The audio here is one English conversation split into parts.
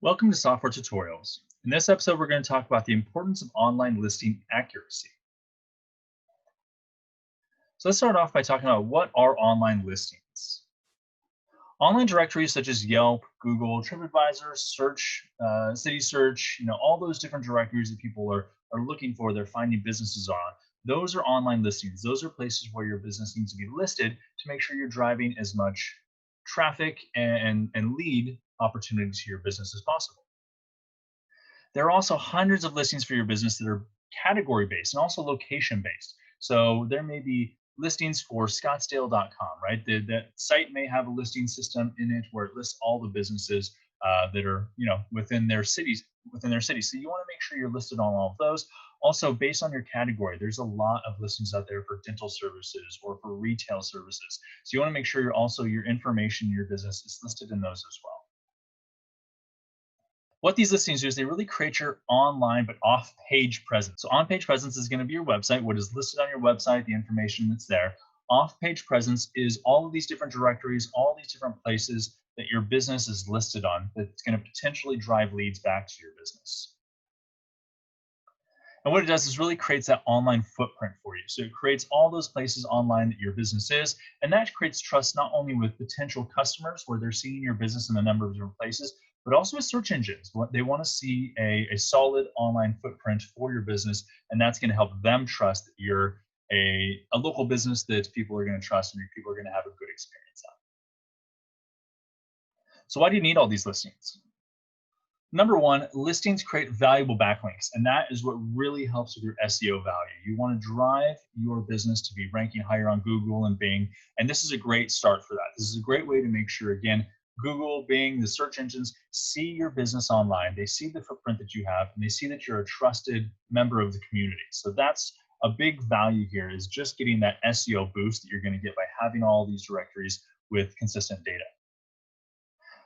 Welcome to Software Tutorials. In this episode, we're going to talk about the importance of online listing accuracy. So let's start off by talking about what are online listings. Online directories such as Yelp, Google, TripAdvisor, Search, City Search, all those different directories that people are looking for, they're finding businesses on. Those are online listings. Those are places where your business needs to be listed to make sure you're driving as much traffic and lead opportunities to your business as possible. There are also hundreds of listings for your business that are category based and also location based. So there may be listings for Scottsdale.com, right? That site may have a listing system in it where it lists all the businesses that are, within their cities. So you want to make sure you're listed on all of those. Also, based on your category, there's a lot of listings out there for dental services or for retail services. So you want to make sure your information in your business is listed in those as well. What these listings do is they really create your online but off-page presence. So on-page presence is going to be your website, what is listed on your website, the information that's there. Off-page presence is all of these different directories, all these different places that your business is listed on that's going to potentially drive leads back to your business. And what it does is really creates that online footprint for you. So it creates all those places online that your business is, and that creates trust not only with potential customers where they're seeing your business in a number of different places, but also with search engines. They want to see a solid online footprint for your business, and that's going to help them trust that you're a local business that people are going to trust and people are going to have a good experience on. So why do you need all these listings? Number one, listings create valuable backlinks, and that is what really helps with your SEO value. You want to drive your business to be ranking higher on Google and Bing, and this is a great start for that. This is a great way to make sure, again, Google, Bing, the search engines see your business online. They see the footprint that you have, and they see that you're a trusted member of the community. So that's a big value here, is just getting that SEO boost that you're going to get by having all these directories with consistent data.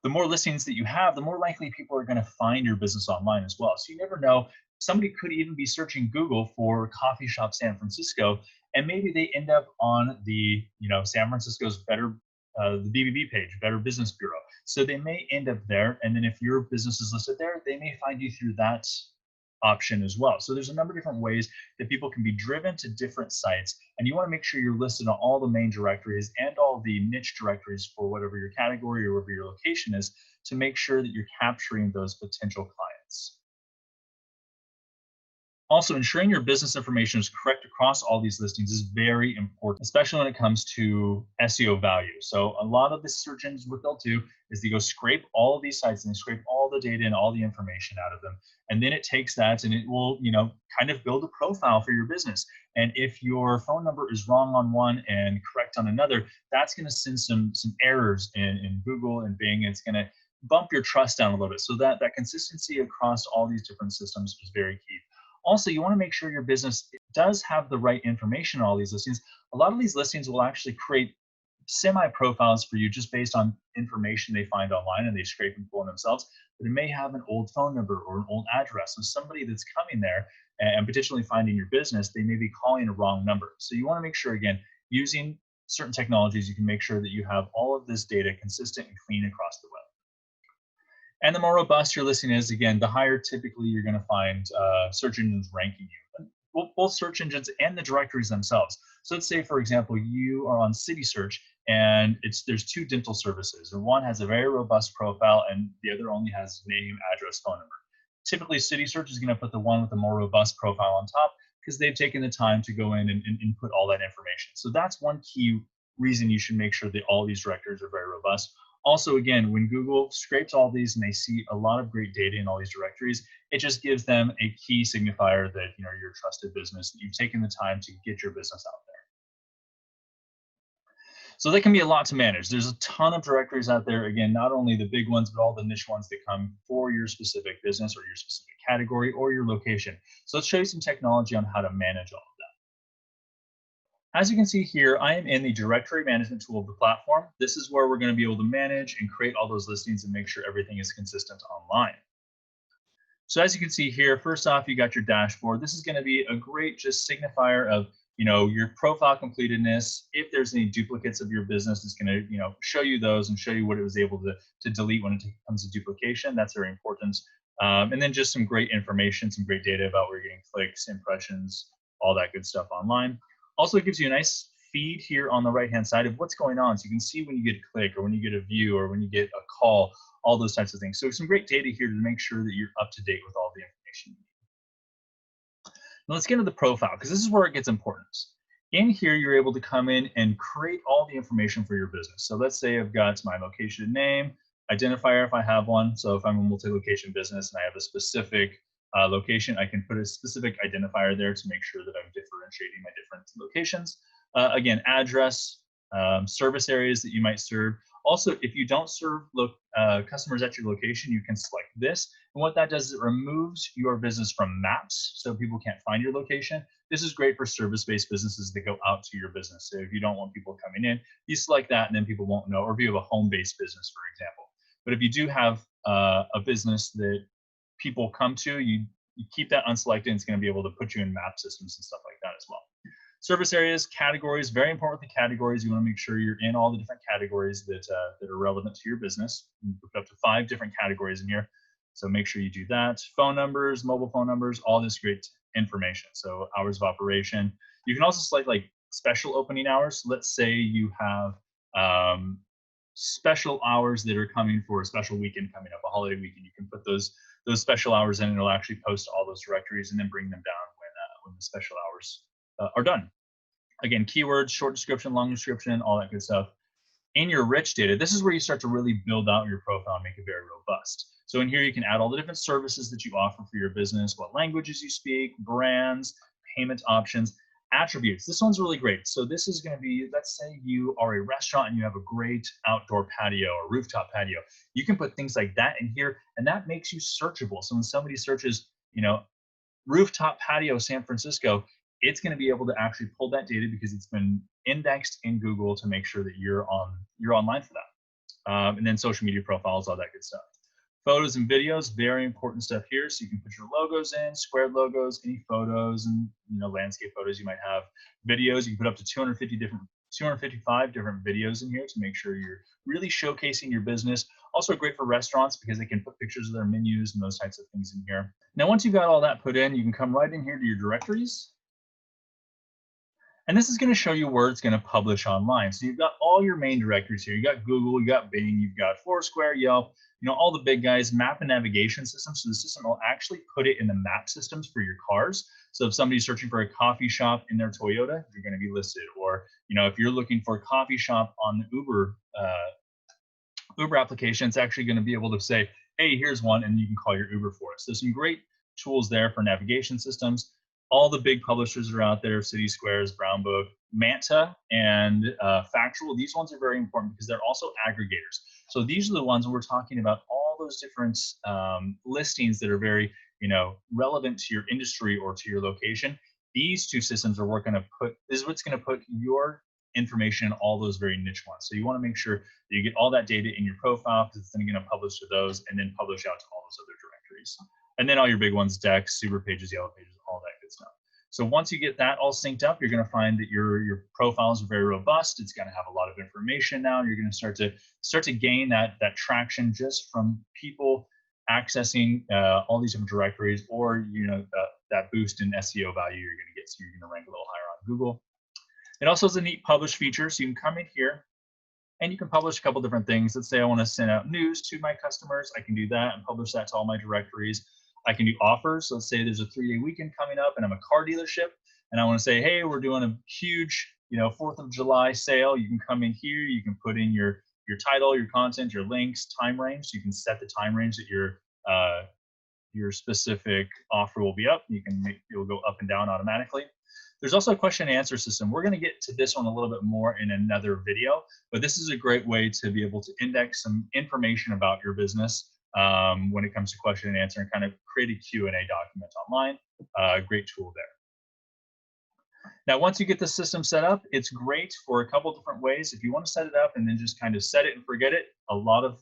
The more listings that you have, the more likely people are going to find your business online as well. So you never know. Somebody could even be searching Google for coffee shop San Francisco, and maybe they end up on the San Francisco's the BBB page, Better Business Bureau. So they may end up there, and then if your business is listed there, they may find you through that option as well. So there's a number of different ways that people can be driven to different sites, and you want to make sure you're listed on all the main directories and all the niche directories for whatever your category or whatever your location is, to make sure that you're capturing those potential clients. Also, ensuring your business information is correct across all these listings is very important, especially when it comes to SEO value. So a lot of the search engines, what they'll do is they go scrape all of these sites and they scrape all the data and all the information out of them. And then it takes that and it will, kind of build a profile for your business. And if your phone number is wrong on one and correct on another, that's going to send some errors in Google and Bing. And it's going to bump your trust down a little bit. So that consistency across all these different systems is very key. Also, you want to make sure your business does have the right information on all these listings. A lot of these listings will actually create semi-profiles for you just based on information they find online and they scrape and pull in themselves. But it may have an old phone number or an old address. So somebody that's coming there and potentially finding your business, they may be calling a wrong number. So you want to make sure, again, using certain technologies, you can make sure that you have all of this data consistent and clean across the web. And the more robust your listing is, again, the higher typically you're going to find search engines ranking you, both search engines and the directories themselves. So let's say, for example, you are on City Search and there's two dental services, and one has a very robust profile and the other only has name, address, phone number. Typically, City Search is going to put the one with the more robust profile on top because they've taken the time to go in and input all that information. So that's one key reason you should make sure that all these directories are very robust. Also, again, when Google scrapes all these and they see a lot of great data in all these directories, it just gives them a key signifier that you're a trusted business, that you've taken the time to get your business out there. So that can be a lot to manage. There's a ton of directories out there. Again, not only the big ones, but all the niche ones that come for your specific business or your specific category or your location. So let's show you some technology on how to manage all of that. As you can see here, I am in the directory management tool of the platform. This is where we're going to be able to manage and create all those listings and make sure everything is consistent online. So as you can see here, first off, you got your dashboard. This is going to be a great just signifier of your profile completedness. If there's any duplicates of your business, it's going to, show you those and show you what it was able to delete when it comes to duplication. That's very important. And then just some great information, some great data about where you're getting clicks, impressions, all that good stuff online. Also, it gives you a nice feed here on the right-hand side of what's going on. So you can see when you get a click or when you get a view or when you get a call, all those types of things. So some great data here to make sure that you're up to date with all the information you need. Now let's get into the profile, because this is where it gets important. In here, you're able to come in and create all the information for your business. So let's say I've got my location name, identifier if I have one. So if I'm a multi-location business and I have a specific location, I can put a specific identifier there to make sure that I'm differentiating my different locations. Again, address, service areas that you might serve. Also, if you don't serve customers at your location, you can select this. And what that does is it removes your business from maps so people can't find your location. This is great for service-based businesses that go out to your business. So if you don't want people coming in, you select that and then people won't know, or if you have a home-based business, for example. But if you do have a business that people come to, you keep that unselected, and it's going to be able to put you in map systems and stuff like that as well. Service areas, categories, very important with the categories. You want to make sure you're in all the different categories that are relevant to your business. You can put up to 5 different categories in here. So make sure you do that. Phone numbers, mobile phone numbers, all this great information. So hours of operation. You can also select like special opening hours. Let's say you have special hours that are coming for a special weekend coming up, a holiday weekend. You can put those special hours in, and it'll actually post all those directories and then bring them down when the special hours are done. Again, keywords, short description, long description, all that good stuff. In your rich data, this is where you start to really build out your profile and make it very robust. So in here, you can add all the different services that you offer for your business, what languages you speak, brands, payment options, attributes. This one's really great. So this is going to be, let's say you are a restaurant and you have a great outdoor patio or rooftop patio. You can put things like that in here, and that makes you searchable. So when somebody searches, rooftop patio San Francisco, it's going to be able to actually pull that data because it's been indexed in Google to make sure that you're online for that. And then social media profiles, all that good stuff. Photos and videos, very important stuff here. So you can put your logos in, squared logos, any photos, and landscape photos you might have. Videos, you can put up to 255 different videos in here to make sure you're really showcasing your business. Also great for restaurants because they can put pictures of their menus and those types of things in here. Now, once you've got all that put in, you can come right in here to your directories. And this is going to show you where it's going to publish online. So you've got all your main directories here. You got Google, you got Bing, you've got Foursquare, Yelp, all the big guys, map and navigation systems. So the system will actually put it in the map systems for your cars. So if somebody's searching for a coffee shop in their Toyota, you're going to be listed. Or, if you're looking for a coffee shop on the Uber application, it's actually going to be able to say, hey, here's one, and you can call your Uber for us. So some great tools there for navigation systems. All the big publishers are out there, City Squares, Brown Book, Manta, and Factual. These ones are very important because they're also aggregators. So these are the ones we're talking about, all those different listings that are very, relevant to your industry or to your location. These two systems are going to put, this is what's going to put your information in all those very niche ones. So you want to make sure that you get all that data in your profile, because it's then going to publish to those and then publish out to all those other directories. And then all your big ones, Dex, Super Pages, Yellow Pages, all that good stuff. So once you get that all synced up, you're going to find that your profiles are very robust. It's going to have a lot of information now. You're going to start to gain that traction just from people accessing all these different directories, or that boost in SEO value you're going to get. So you're going to rank a little higher on Google. It also has a neat publish feature. So you can come in here and you can publish a couple different things. Let's say I want to send out news to my customers. I can do that and publish that to all my directories. I can do offers. So let's say there's a 3-day weekend coming up and I'm a car dealership and I want to say, hey, we're doing a huge, 4th of July sale. You can come in here. You can put in your title, your content, your links, time range. So you can set the time range that your specific offer will be up. It'll go up and down automatically. There's also a question and answer system. We're going to get to this one a little bit more in another video, but this is a great way to be able to index some information about your business when it comes to question and answer, and kind of create a Q&A document online. Great tool there. Now, once you get the system set up, it's great for a couple different ways. If you want to set it up and then just kind of set it and forget it, a lot of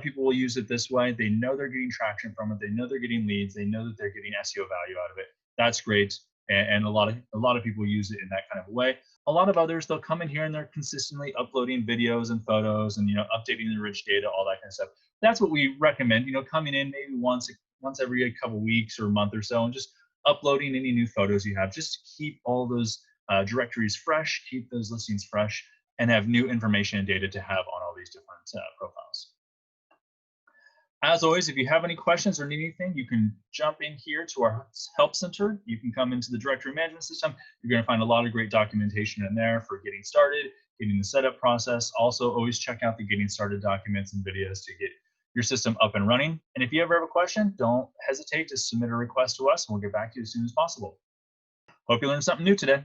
people will use it this way. They know they're getting traction from it. They know they're getting leads. They know that they're getting SEO value out of it. That's great. and a lot of people use it in that kind of way. A lot of others, they'll come in here and they're consistently uploading videos and photos and updating the rich data, all that kind of stuff. That's what we recommend. Coming in maybe once every a couple weeks or a month or so, and just uploading any new photos you have, just to keep all those directories fresh, keep those listings fresh, and have new information and data to have on all these different profiles. As always, if you have any questions or need anything, you can jump in here to our help center. You can come into the directory management system. You're going to find a lot of great documentation in there for getting started, getting the setup process. Also, always check out the getting started documents and videos to get your system up and running. And if you ever have a question, don't hesitate to submit a request to us, and we'll get back to you as soon as possible. Hope you learned something new today.